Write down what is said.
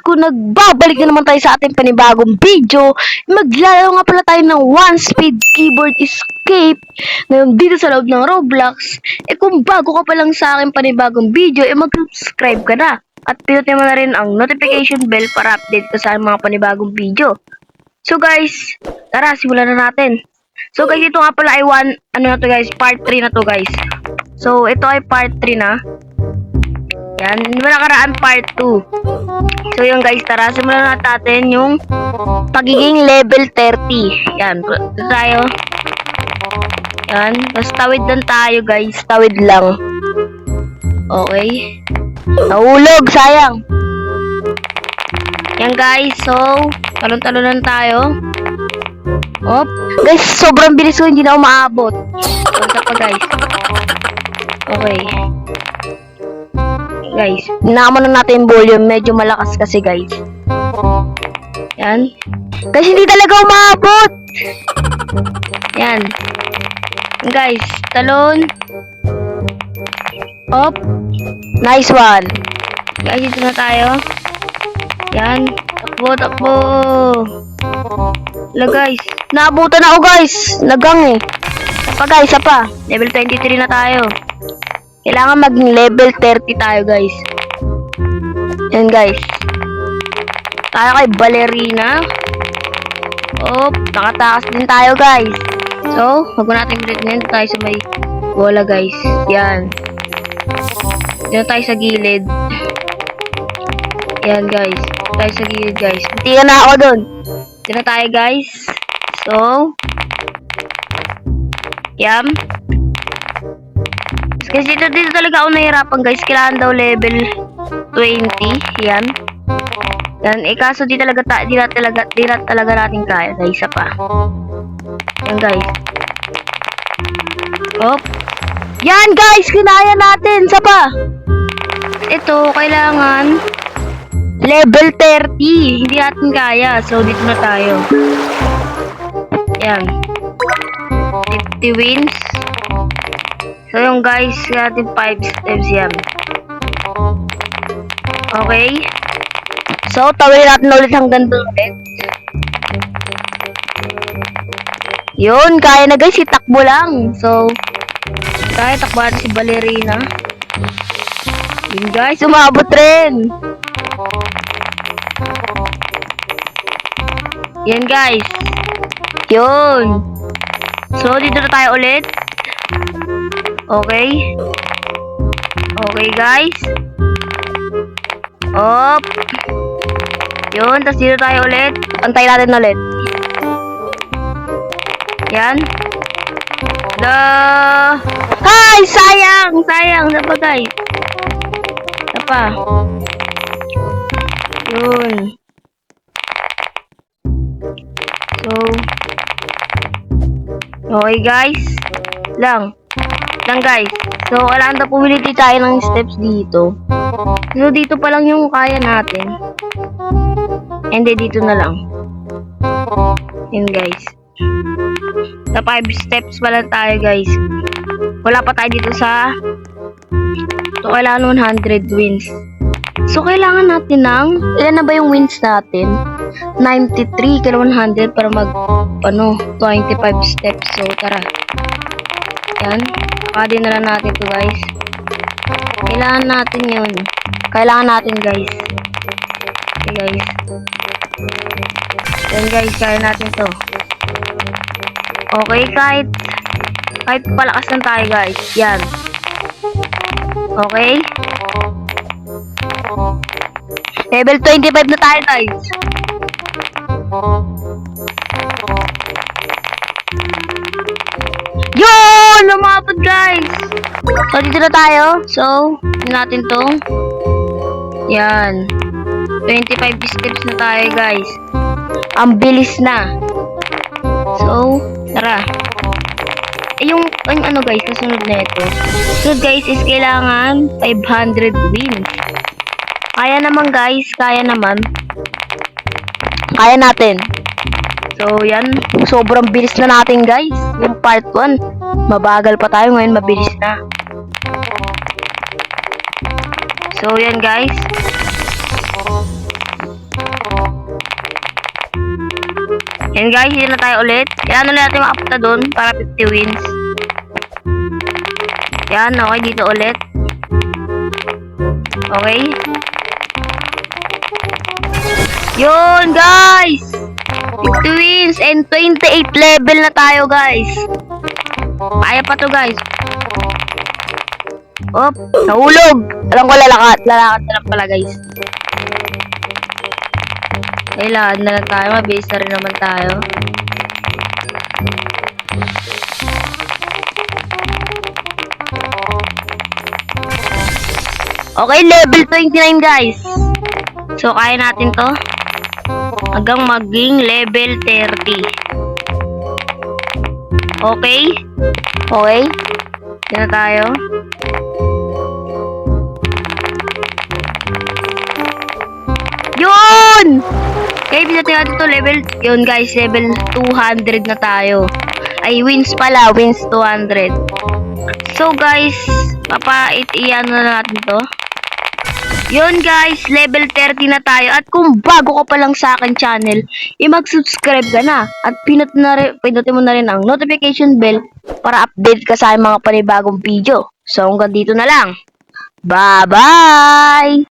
ko, nagbabalik na naman tayo sa ating panibagong video. Maglalaro nga pala tayo ng One Speed Keyboard Escape ngayon dito sa loob ng Roblox. Kung bago ka pa lang sa aking panibagong video, mag-subscribe ka na. At pinutin mo na rin ang notification bell para update ka sa mga panibagong video. So guys, tara, simulan na natin. So guys, ito nga pala ay part 3 na to guys. So ito ay part 3 na. Yan, nakaraan part 2. So yun guys, tara, simulan natin yung pagiging level 30. Yan, ito tayo. Yan, tapos tawid lang tayo guys, tawid lang. Okay. Nahulog, sayang. Yan guys, so talon-talonan tayo. Op. Guys, sobrang bilis ko, hindi na ako maabot. So, isa pa guys. Okay. Guys, naman na natin yung volume. Medyo malakas kasi guys. Yan. Guys, hindi talaga umabot. Yan. Guys, talon. Op. Nice one. Guys, dito na tayo. Yan. Takbo, takbo. Wala guys. Naabutan ako guys. Nagang eh. Apa guys, apa. Level 23 na tayo. Kailangan mag-level 30 tayo guys. Yan guys. Tayo kay Ballerina. Oh, nakatakas din tayo guys. So, wag natin break tayo sa may bola guys. Yan. Dito tayo sa gilid. Yan guys. Tayo sa gilid guys. Hindi na ako dun. Dito na tayo guys. So, yan. Kasi dito talaga ako nahihirapan guys. Kailangan daw level 20. Yan. Yan. Kaso di talaga natin kaya. Dahil isa pa. Yan guys. Oh. Yan guys. Kinaya natin. Isa pa. Ito. Kailangan level 30. Hindi natin kaya. So dito na tayo. Yan. 50 wins. So yung guys, ating 5 steps yan. Okay. So, tawin natin ulit hanggang doon ulit. Yun, kaya na guys, itakbo lang. So, kaya takbo natin si Ballerina. Yun guys, umabot rin. Yan guys. Yun. So, dito na tayo ulit. Okay. Okay, guys. Op. Yun, tapos dito tayo ulit. Antay natin ulit. Yan. Ay, sayang! Sayang. Sapa, guys? Sapa. Yun. So. Okay, guys. Lang guys. So, kailangan na pumili tayo ng steps dito. So, dito pa lang yung kaya natin. And then, dito na lang. Yun guys. Sa 5 steps pa lang tayo guys. Wala pa tayo dito sa so, kailangan 100 wins. So, kailangan natin ng ilan na ba yung wins natin? 93 kaya 100 para mag 25 steps. So, tara. Yan. Pwede na lang natin to guys. Kailangan natin yun. Kailangan natin guys. Okay guys. Yan guys. Kaya natin to. Okay. Kahit palakas lang tayo guys. Yan. Okay. Level 25 na tayo guys. Yun! Lumapad guys! So, dito na tayo. So, natin to. Yan. 25 steps na tayo guys. Ang bilis na. So, tara. Yung ano guys, kasunod na ito. So guys, is kailangan 500 wins. Kaya naman guys, kaya naman. Kaya natin. So, yan. Sobrang bilis na natin, guys. Yung part 1. Mabagal pa tayo ngayon. Mabilis na. So, yan, guys. Yan guys, yun na tayo ulit. Yan ulit natin makapunta doon para 50 wins. Yan, okay, dito ulit. Okay. Yun guys! 50 wins and 28 level na tayo guys. Kaya pa to guys. Op, nahulog. Alam ko lalakat. Lalakat na lang pala guys. Kailangan na lang tayo. Mabase na rin naman tayo. Okay, level 29 guys. So, kaya natin to. Hanggang maging level 30. Okay? Okay? Yan na tayo. Yun! Okay, pinatingin natin to level. Yun guys, level 200 na tayo. Ay, wins pala. Wins 200. So guys, iyan na natin to. Yun guys, level 30 na tayo. At kung bago ka pa lang sa akin channel, mag-subscribe ka na. At pinutin mo na rin ang notification bell para update ka sa mga panibagong video. So hanggang dito na lang. Bye-bye!